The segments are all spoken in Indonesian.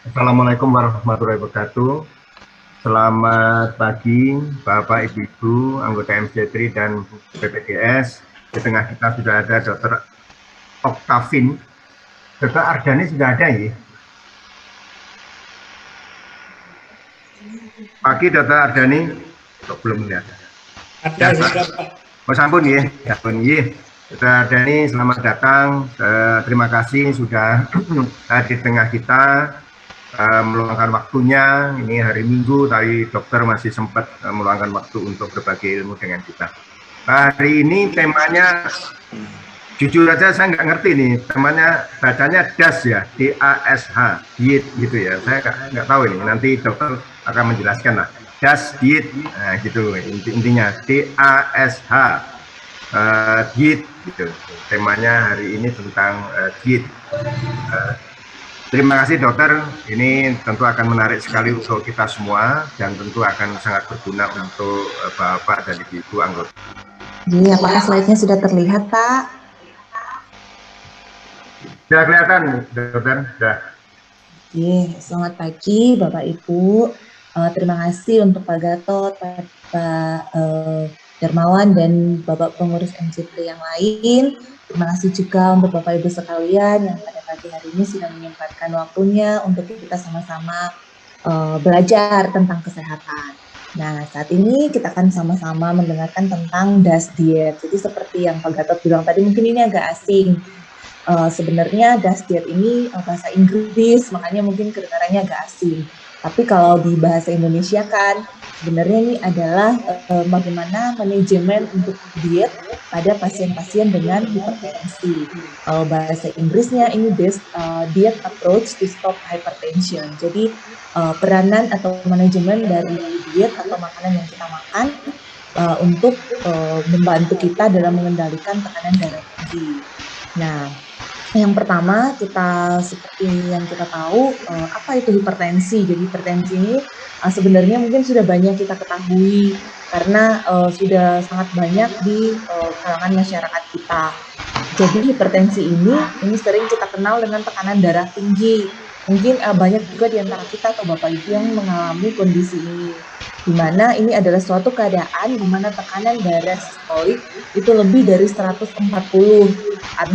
Assalamualaikum warahmatullahi wabarakatuh. Selamat pagi, Bapak, Ibu-Ibu, anggota MJ3 dan BPJS. Di tengah kita sudah ada Dr. Oktavin. Dr. Ardhani sudah ada ya? Pagi, Dr. Ardhani. Oh, belum ya? Ada sudah, Pak. Oh, sampun ya. Sampun ya. Dr. Ardhani, selamat datang. Terima kasih sudah di tengah kita. Meluangkan waktunya. Ini hari Minggu, tapi dokter masih sempat meluangkan waktu untuk berbagi ilmu dengan kita. Hari ini temanya, jujur aja saya nggak ngerti nih, temanya bacanya DAS ya, DASH, diet gitu ya. Saya nggak tahu ini, nanti dokter akan menjelaskan lah. DAS, diet, nah gitu intinya, DASH, diet gitu. Temanya hari ini tentang diet. Terima kasih dokter, ini tentu akan menarik sekali untuk kita semua dan tentu akan sangat berguna untuk Bapak dan Ibu anggota. Jadi apakah slide-nya sudah terlihat, Pak? Sudah kelihatan dokter? Sudah. Oke, selamat pagi Bapak Ibu. Terima kasih untuk Pak Gatot, Pak Darmawan, dan Bapak pengurus MJ3 yang lain. Terima kasih juga untuk Bapak Ibu sekalian yang pada pagi hari ini sudah menyempatkan waktunya untuk kita sama-sama belajar tentang kesehatan. Nah, saat ini kita akan sama-sama mendengarkan tentang DAS diet. Jadi seperti yang Pak Gatot bilang tadi, mungkin ini agak asing. Sebenarnya DAS diet ini bahasa Inggris, makanya mungkin kedengarannya agak asing. Tapi kalau di bahasa Indonesia kan, sebenarnya ini adalah bagaimana manajemen untuk diet pada pasien-pasien dengan hipertensi. Kalau bahasa Inggrisnya ini diet approach to stop hypertension. Jadi peranan atau manajemen dari diet atau makanan yang kita makan untuk membantu kita dalam mengendalikan tekanan darah tinggi. Nah, yang pertama kita seperti yang kita tahu apa itu hipertensi. Jadi hipertensi ini sebenarnya mungkin sudah banyak kita ketahui karena sudah sangat banyak di kalangan masyarakat kita. Jadi hipertensi ini sering kita kenal dengan tekanan darah tinggi. Mungkin banyak juga di antara kita atau Bapak Ibu yang mengalami kondisi ini, di mana ini adalah suatu keadaan di mana tekanan darah sistolik itu lebih dari 140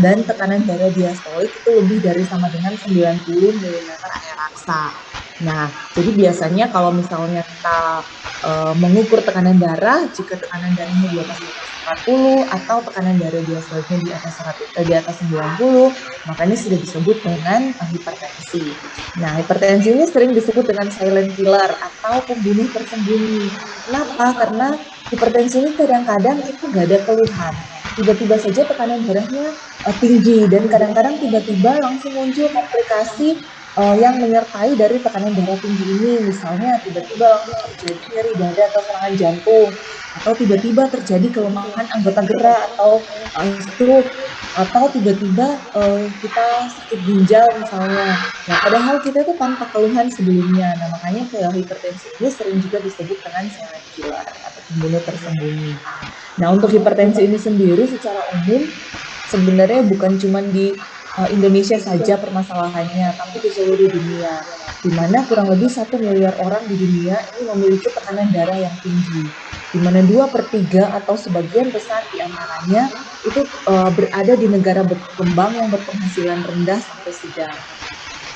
dan tekanan darah diastolik itu lebih dari sama dengan 90 mm air raksa. Nah, jadi biasanya kalau misalnya kita mengukur tekanan darah, jika tekanan darahnya di atas 140 atau tekanan darah diastoliknya di atas 90, maka ini sudah disebut dengan hipertensi. Nah, hipertensi ini sering disebut dengan silent killer atau pembunuh tersembunyi. Kenapa? Karena hipertensi ini kadang-kadang itu nggak ada keluhan. Tiba-tiba saja tekanan darahnya tinggi dan kadang-kadang tiba-tiba langsung muncul komplikasi yang menyertai dari tekanan darah tinggi ini. Misalnya tiba-tiba langsung terjadi nyeri dada atau serangan jantung, atau tiba-tiba terjadi kelemahan anggota gerak atau stroke, atau tiba-tiba kita sakit ginjal misalnya. Nah, padahal kita itu tanpa keluhan sebelumnya. Nah, makanya hipertensi ini sering juga disebut dengan silent killer atau pembunuh tersembunyi. Nah, untuk hipertensi ini sendiri secara umum sebenarnya bukan cuma di Indonesia saja permasalahannya, tapi di seluruh dunia, di mana kurang lebih 1 miliar orang di dunia ini memiliki tekanan darah yang tinggi, di mana 2/3 atau sebagian besar di antaranya itu berada di negara berkembang yang berpenghasilan rendah sampai sedang.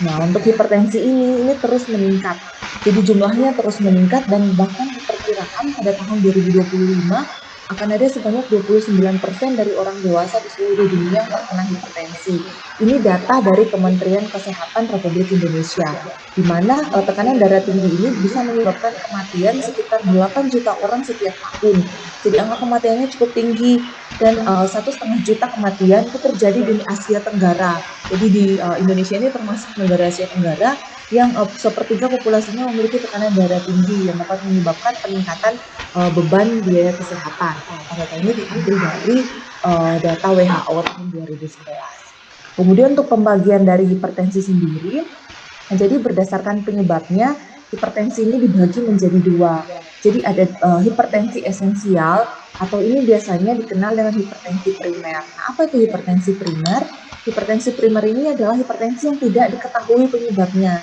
Nah, untuk hipertensi ini terus meningkat. Jadi jumlahnya terus meningkat dan bahkan diperkirakan pada tahun 2025 akan ada sebanyak 29% dari orang dewasa di seluruh dunia yang terkena hipertensi. Ini data dari Kementerian Kesehatan Republik Indonesia, di mana tekanan darah tinggi ini bisa menyebabkan kematian sekitar 8 juta orang setiap tahun. Jadi angka kematiannya cukup tinggi dan 1,5 juta kematian itu terjadi di Asia Tenggara. Jadi di Indonesia ini termasuk negara Asia Tenggara yang sepertiga populasinya memiliki tekanan darah tinggi yang dapat menyebabkan peningkatan beban biaya kesehatan. Data ini diambil dari data WHO tahun 2011. Kemudian untuk pembagian dari hipertensi sendiri, jadi berdasarkan penyebabnya, hipertensi ini dibagi menjadi dua. Jadi ada hipertensi esensial atau ini biasanya dikenal dengan hipertensi primer. Nah, apa itu hipertensi primer? Hipertensi primer ini adalah hipertensi yang tidak diketahui penyebabnya.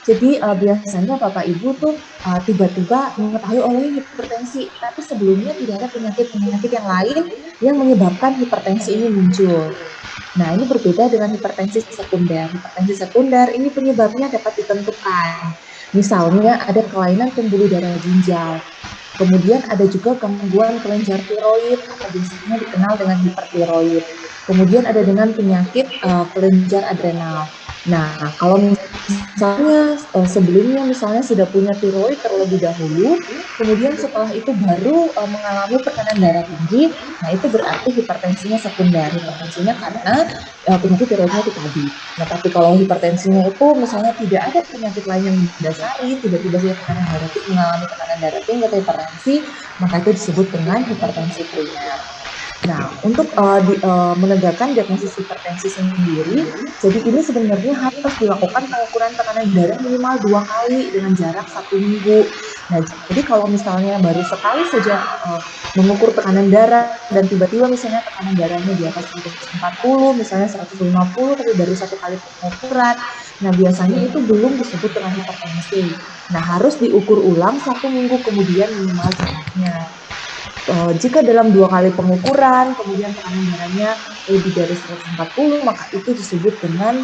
Jadi biasanya Bapak Ibu tuh tiba-tiba mengetahui oh ini hipertensi, tapi sebelumnya tidak ada penyakit-penyakit yang lain yang menyebabkan hipertensi ini muncul. Nah, ini berbeda dengan hipertensi sekunder. Hipertensi sekunder ini penyebabnya dapat ditentukan. Misalnya ada kelainan pembuluh darah ginjal. Kemudian ada juga gangguan kelenjar tiroid atau biasanya dikenal dengan hipertiroid. Kemudian ada dengan penyakit kelenjar adrenal. Nah, kalau misalnya sebelumnya misalnya sudah punya tiroid terlebih dahulu, kemudian setelah itu baru mengalami tekanan darah tinggi, nah itu berarti hipertensinya sekunder. Hipertensinya karena penyakit tiroidnya itu tadi. Nah, tapi kalau hipertensinya itu misalnya tidak ada penyakit lain yang mendasari, tiba-tiba saja mengalami tekanan darah tinggi atau hipertensi, maka itu disebut dengan hipertensi primer. Nah, untuk menegakkan diagnosis hipertensi sendiri, jadi ini sebenarnya harus dilakukan pengukuran tekanan darah minimal 2 kali dengan jarak 1 minggu. Nah, jadi kalau misalnya baru sekali saja mengukur tekanan darah dan tiba-tiba misalnya tekanan darahnya di atas 140, misalnya 150, tapi baru 1 kali pengukuran, nah biasanya itu belum disebut dengan hipertensi. Nah, harus diukur ulang 1 minggu kemudian minimal jaraknya. Jika dalam 2 kali pengukuran, kemudian tekanan darahnya lebih dari 140, maka itu disebut dengan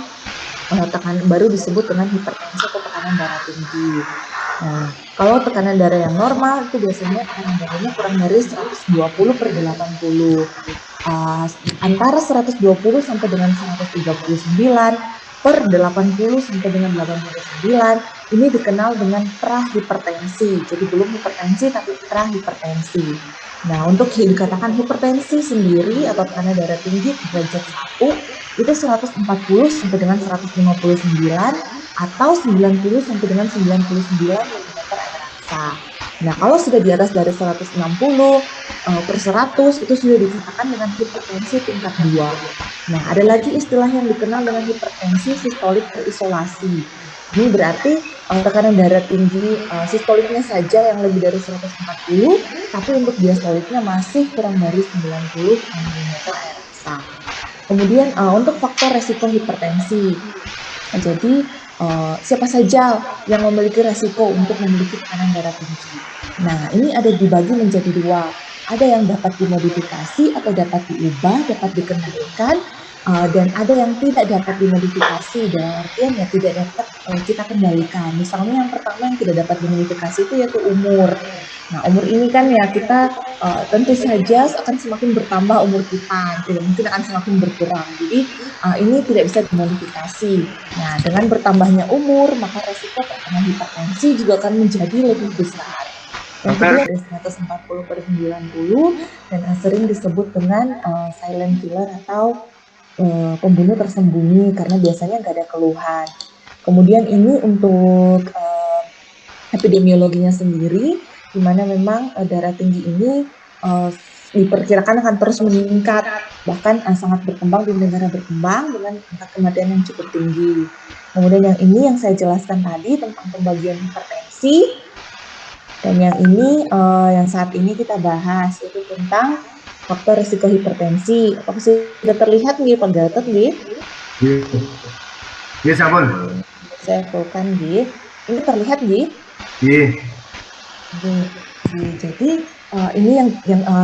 baru disebut dengan hipertensi atau tekanan darah tinggi. Nah, kalau tekanan darah yang normal itu biasanya tekanan darahnya kurang dari 120/80. Antara 120 sampai dengan 139/80 sampai dengan 89 ini dikenal dengan prahipertensi. Jadi belum hipertensi tapi prahipertensi. Nah, untuk dikatakan hipertensi sendiri atau tekanan darah tinggi derajat 1 itu 140 sampai dengan 159 atau 90 sampai dengan 99 mm air raksa. Nah, kalau sudah di atas dari 160/100 itu sudah dikatakan dengan hipertensi tingkat 2. Nah, ada lagi istilah yang dikenal dengan hipertensi sistolik terisolasi. Ini berarti tekanan darah tinggi sistoliknya saja yang lebih dari 140, tapi untuk diastoliknya masih kurang dari 90 mm air raksa. Kemudian untuk faktor resiko hipertensi. Jadi siapa saja yang memiliki resiko untuk memiliki tekanan darah tinggi. Nah, ini ada dibagi menjadi 2. Ada yang dapat dimodifikasi atau dapat diubah, dapat dikendalikan, dan ada yang tidak dapat dimodifikasi, dalam artian ya tidak dapat kita kendalikan. Misalnya yang pertama yang tidak dapat dimodifikasi itu yaitu umur. Nah, umur ini kan ya kita tentu saja akan semakin bertambah umur kita, tidak mungkin akan semakin berkurang. Jadi ini tidak bisa dimodifikasi. Nah, dengan bertambahnya umur, maka resiko terkena hipertensi juga akan menjadi lebih besar. Yang kedua ada 140/90 dan sering disebut dengan silent killer atau pembunuh tersembunyi karena biasanya nggak ada keluhan. Kemudian ini untuk epidemiologinya sendiri, di mana memang darah tinggi ini diperkirakan akan terus meningkat, bahkan sangat berkembang di negara berkembang dengan angka kematian yang cukup tinggi. Kemudian yang ini yang saya jelaskan tadi tentang pembagian hipertensi, dan yang ini yang saat ini kita bahas itu tentang faktor risiko hipertensi. Apakah sudah terlihat nih Pak Gatot nih? Iya, sampun. Saya fullkan nih. Ini terlihat nih? Iya. Jadi ini yang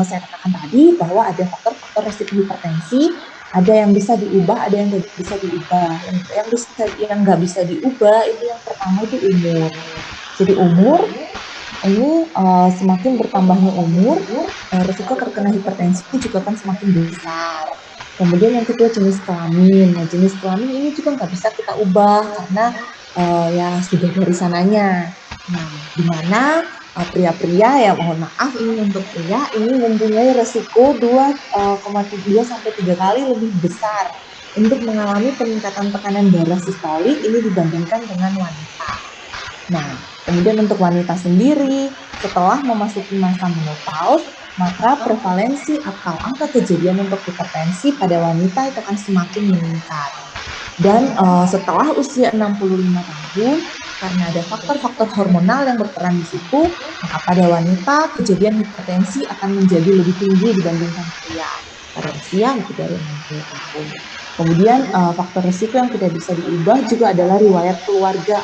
saya katakan tadi bahwa ada faktor-faktor risiko hipertensi, ada yang bisa diubah, ada yang nggak bisa diubah. Yang nggak bisa diubah itu yang pertama itu umur. Jadi umur ini semakin bertambahnya umur, risiko terkena hipertensi juga akan semakin besar. Kemudian yang kedua jenis kelamin. Nah, jenis kelamin ini juga nggak bisa kita ubah karena ya sudah dari sananya. Nah, di mana pria-pria ya mohon maaf ini untuk pria ini mempunyai resiko 2,2 sampai 3 kali lebih besar untuk mengalami peningkatan tekanan darah sistolik ini dibandingkan dengan wanita. Nah, kemudian untuk wanita sendiri, setelah memasuki masa menopause, maka prevalensi atau angka kejadian untuk hipertensi pada wanita itu akan semakin meningkat. Dan setelah usia 65 tahun, karena ada faktor-faktor hormonal yang berperan di situ, maka pada wanita kejadian hipertensi akan menjadi lebih tinggi dibandingkan pria pada usia lebih dari 60 tahun. Kemudian faktor risiko yang tidak bisa diubah juga adalah riwayat keluarga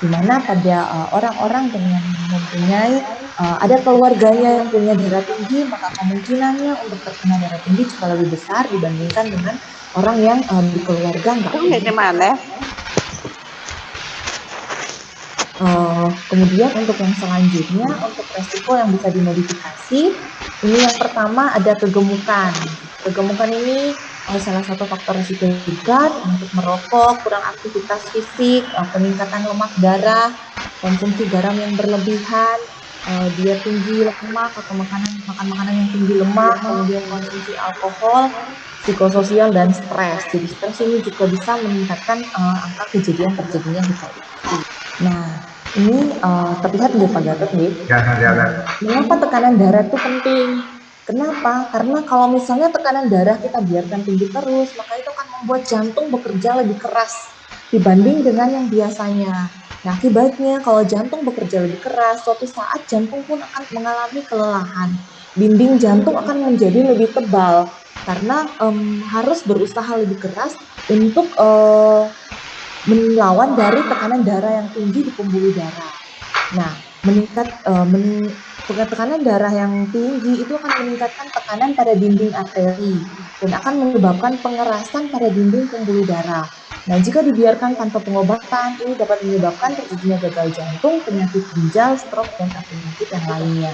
di mana pada orang-orang dengan mempunyai ada keluarganya yang punya darah tinggi, maka kemungkinannya untuk terkena darah tinggi juga lebih besar dibandingkan dengan orang yang di keluarga nggak punya. Kemudian untuk yang selanjutnya, untuk resiko yang bisa dimodifikasi, ini yang pertama ada kegemukan. Kegemukan ini salah satu faktor resiko juga untuk merokok, kurang aktivitas fisik, peningkatan lemak darah, konsumsi garam yang berlebihan, diet tinggi lemak atau makan makanan yang tinggi lemak, kemudian konsumsi alkohol, psikososial dan stres. Jadi stres ini juga bisa meningkatkan angka kejadian terjadinya hipertensi. Nah, ini terlihat di Pak Gatot nih. Mengapa tekanan darah itu penting? Kenapa? Karena kalau misalnya tekanan darah kita biarkan tinggi terus, maka itu akan membuat jantung bekerja lebih keras dibanding dengan yang biasanya. Nah, akibatnya kalau jantung bekerja lebih keras, suatu saat jantung pun akan mengalami kelelahan. Dinding jantung akan menjadi lebih tebal karena harus berusaha lebih keras untuk melawan dari tekanan darah yang tinggi di pembuluh darah. Nah, tekanan darah yang tinggi itu akan meningkatkan tekanan pada dinding arteri dan akan menyebabkan pengerasan pada dinding pembuluh darah. Nah, jika dibiarkan tanpa pengobatan, ini dapat menyebabkan terjadinya gagal jantung, penyakit ginjal, stroke, dan penyakit yang lainnya.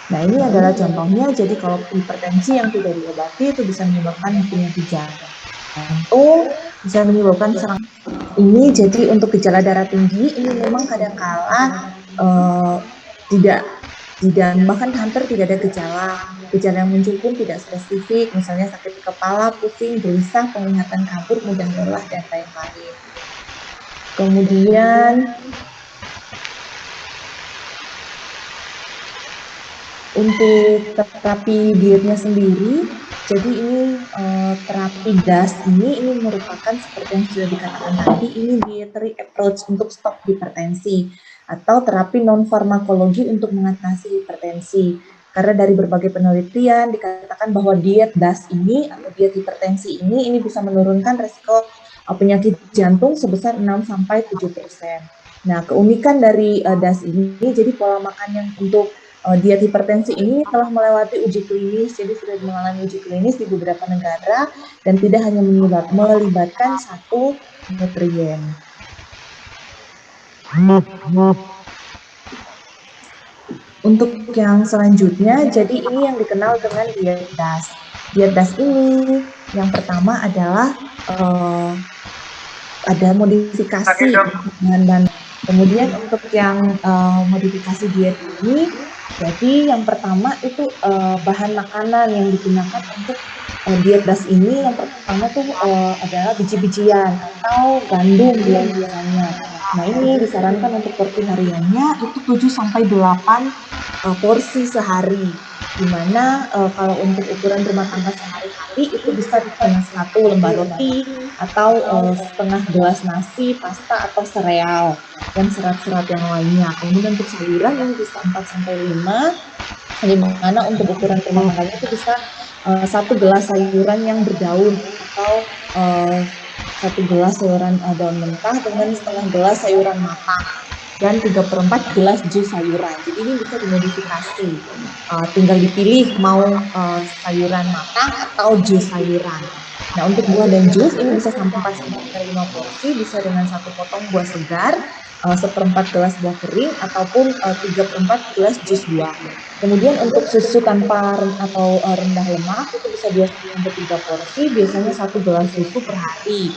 Nah, ini adalah contohnya. Jadi, kalau hipertensi yang tidak diobati itu bisa menyebabkan penyakit jantung, bisa menyebabkan serangan. Ini jadi untuk gejala darah tinggi ini memang kadangkala tidak bahkan hampir tidak ada gejala. Gejala yang muncul pun tidak spesifik, misalnya sakit kepala, pusing, gelisah, penglihatan kabur, mudah lelah dan lain-lain. Kemudian untuk terapi dietnya sendiri, jadi ini terapi DAS ini merupakan seperti yang sudah dikatakan tadi, ini dietary approach untuk stop hipertensi atau terapi non farmakologi untuk mengatasi hipertensi. Karena dari berbagai penelitian dikatakan bahwa diet DAS ini atau diet hipertensi ini bisa menurunkan resiko penyakit jantung sebesar 6-7%. Nah, keunikan dari DAS ini, jadi pola makan yang untuk diet hipertensi ini telah melewati uji klinis, jadi sudah mengalami uji klinis di beberapa negara dan tidak hanya melibatkan satu nutrien. Untuk yang selanjutnya, jadi ini yang dikenal dengan diet DAS. Diet DAS ini yang pertama adalah ada modifikasi dan kemudian untuk yang modifikasi diet ini, jadi yang pertama itu bahan makanan yang digunakan untuk diet DAS ini yang pertama tuh adalah biji-bijian atau gandum biasanya. Nah, ini disarankan untuk porsi hariannya itu 7-8 porsi sehari. Dimana kalau untuk ukuran rumah tangga sehari-hari itu bisa dengan 1 lembar roti atau setengah gelas nasi, pasta atau sereal dan serat-serat yang lainnya. Kemudian untuk sayuran ini bisa 4-5, dimana untuk ukuran rumah tangganya itu bisa 1 gelas sayuran yang berdaun atau 1 gelas sayuran daun mentah dengan setengah gelas sayuran matang dan 3/4 gelas jus sayuran. Jadi ini bisa dimodifikasi. Tinggal dipilih mau sayuran matang atau jus sayuran. Nah, untuk buah dan jus ini bisa sampai 5 porsi, bisa dengan 1 potong buah segar, 1/4 gelas buah kering, ataupun 3/4 gelas jus buah. Kemudian untuk susu tanpa atau rendah lemak itu bisa 2-3 porsi, biasanya 1 gelas susu per hari.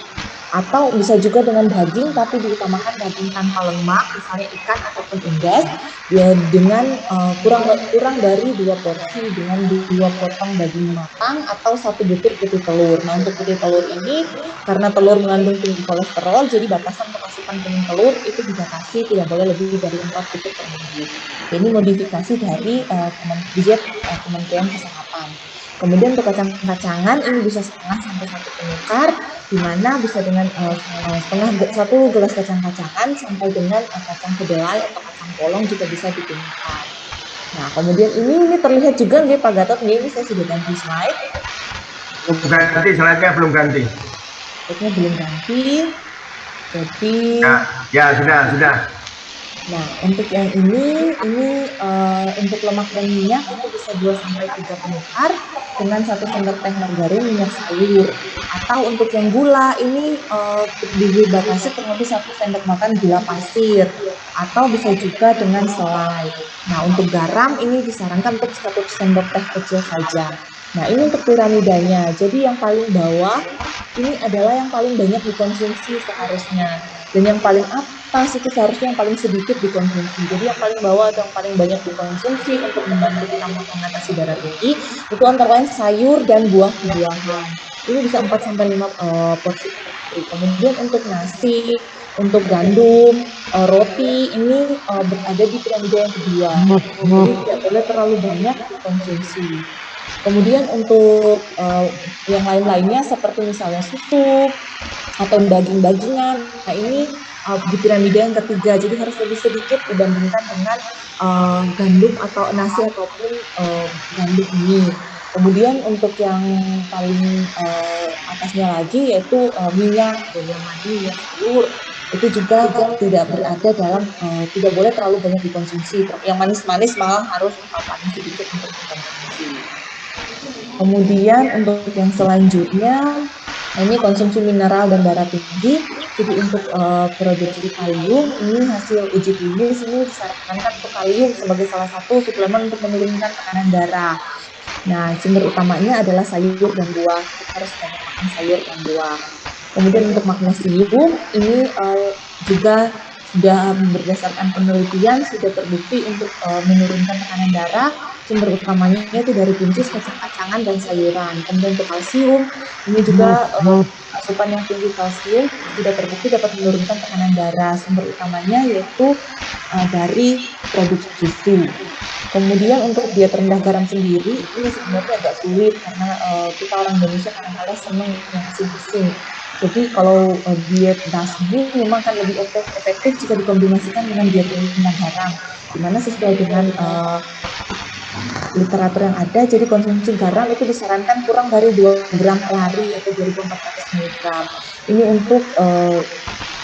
Atau bisa juga dengan daging, tapi diutamakan daging tanpa lemak, misalnya ikan ataupun unggas, ya dengan kurang dari 2 porsi dengan 2 potong daging matang atau 1 butir putih telur. Nah, untuk putih telur ini karena telur mengandung tinggi kolesterol, jadi batasan untuk asupan kuning telur itu dibatasi tidak boleh lebih dari 4 butir per minggu. Ini modifikasi dari diet Kementerian Kesehatan. Kemudian untuk kacang-kacangan ini bisa setengah sampai 1 penukar, di mana bisa dengan 1 gelas kacang-kacangan sampai dengan kacang kedelai atau kacang polong juga bisa digunakan. Nah, kemudian ini terlihat juga nih Pak Gatot, ini saya sudah ganti slide. Ganti slide-nya belum ganti. Slide-nya belum ganti. Jadi ya sudah. Nah, untuk yang ini untuk lemak dan minyak itu bisa 2 sampai 3 penukar dengan 1 sendok teh margarin minyak sayur. Atau untuk yang gula ini dibatasi kurang lebih 1 sendok makan gula pasir. Atau bisa juga dengan selai. Nah, untuk garam ini disarankan untuk 1 sendok teh kecil saja. Nah, ini untuk piramidanya. Jadi yang paling bawah ini adalah yang paling banyak dikonsumsi seharusnya. Dan yang paling atas itu seharusnya yang paling sedikit dikonsumsi. Jadi yang paling bawah atau yang paling banyak dikonsumsi untuk membantu kita mengatasi darah tinggi itu antara lain sayur dan buah-buahan. Ini bisa 4 sampai 5 porsi per hari. Kemudian untuk nasi, untuk gandum, roti ini berada di piramida yang kedua. Jadi tidak boleh terlalu banyak dikonsumsi. Kemudian untuk yang lain-lainnya seperti misalnya susu atau daging-dagingan, nah ini di piramida yang ketiga, jadi harus lebih sedikit dibandingkan dengan gandum atau nasi ataupun gandum ini. Kemudian untuk yang paling atasnya lagi yaitu minyak, minyak madu, minyak sayur, itu juga tidak berada dalam tidak boleh terlalu banyak dikonsumsi. Yang manis-manis malah harus paling sedikit untuk dikonsumsi. Kemudian untuk yang selanjutnya, ini konsumsi mineral dan darah tinggi. Jadi untuk produksi kalium, ini hasil uji klinis ini disarankan untuk kalium sebagai salah satu suplemen untuk menurunkan tekanan darah. Nah, sumber utamanya adalah sayur dan buah. Kita harus banyak makan sayur dan buah. Kemudian untuk magnesium, ini juga sudah berdasarkan penelitian sudah terbukti untuk menurunkan tekanan darah. Sumber utamanya itu dari buncis, kacang-kacangan, dan sayuran. Kemudian untuk kalsium, ini juga asupan yang tinggi kalsium sudah terbukti dapat menurunkan tekanan darah. Sumber utamanya yaitu dari produksi susu. Kemudian untuk diet rendah garam sendiri, ini sebenarnya agak sulit karena kita orang Indonesia kadang-kadang senang yang asin-asin. Jadi kalau diet dasmi memang kan lebih efektif jika dikombinasikan dengan diet rendah garam, di mana sesuai dengan literatur yang ada, jadi konsumsi garam itu disarankan kurang dari 2 gram per hari atau 2.400 mg. Ini untuk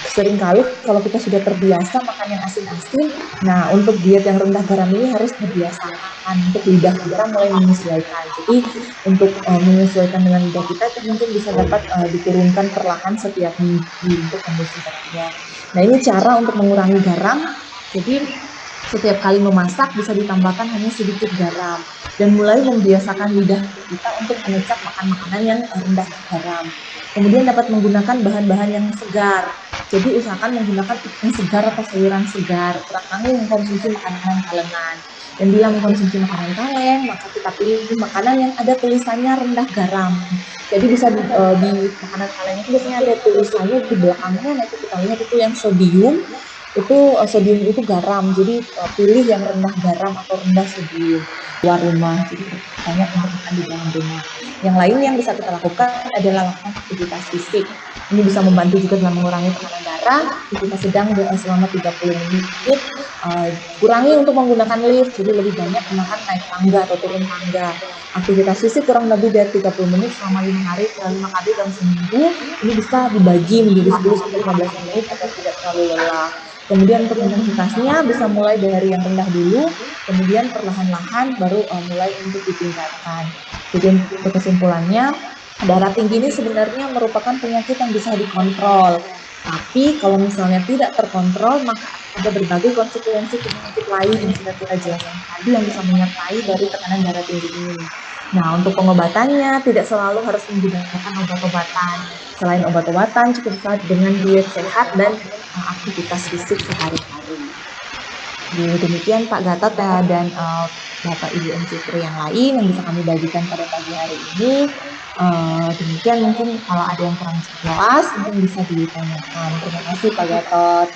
seringkali kalau kita sudah terbiasa makan yang asin-asin, nah untuk diet yang rendah garam ini harus dibiasakan untuk lidah kita mulai menyesuaikan. Jadi untuk menyesuaikan dengan lidah kita itu mungkin bisa dapat diturunkan perlahan setiap minggu untuk kondisi garamnya. Nah ini cara untuk mengurangi garam. Jadi setiap kali memasak bisa ditambahkan hanya sedikit garam dan mulai membiasakan lidah kita untuk mengecap makan makanan yang rendah garam. Kemudian dapat menggunakan bahan-bahan yang segar. Jadi usahakan menggunakan ikan segar atau sayuran segar. Kurangi mengkonsumsi makanan kalengan. Dan bila mengkonsumsi makanan kaleng, maka kita pilih makanan yang ada tulisannya rendah garam. Jadi bisa di makanan kaleng itu biasanya ada tulisannya di belakangnya, nah itu kita lihat itu yang sodium, itu garam. Jadi pilih yang rendah garam atau rendah sodium luar rumah. Jadi banyak untuk makan di dalam rumah. Yang lain yang bisa kita lakukan adalah aktivitas fisik. Ini bisa membantu juga dalam mengurangi tekanan darah. Aktivitas sedang selama 30 menit. Kurangi untuk menggunakan lift, jadi lebih banyak gunakan naik tangga atau turun tangga. Aktivitas fisik kurang lebih dari 30 menit selama 5 kali dalam seminggu. Ini bisa dibagi menjadi 10 sampai 15 menit agar tidak terlalu lelah. Kemudian untuk intensitasnya bisa mulai dari yang rendah dulu, kemudian perlahan-lahan baru mulai untuk ditingkatkan. Jadi untuk kesimpulannya, darah tinggi ini sebenarnya merupakan penyakit yang bisa dikontrol. Tapi kalau misalnya tidak terkontrol, maka ada berbagai konsekuensi penyakit lain yang sudah kita jelaskan tadi yang bisa menyertai dari tekanan darah tinggi ini. Nah, untuk pengobatannya tidak selalu harus menggunakan obat-obatan. Selain obat-obatan, cukup bisa dengan diet sehat dan aktivitas fisik sehari-hari. Demikian Pak Gatot dan Bapak Ibu MC3 yang lain yang bisa kami bagikan pada pagi hari ini. Demikian mungkin kalau ada yang kurang jelas mungkin bisa ditanyakan. Terima kasih Pak Gatot.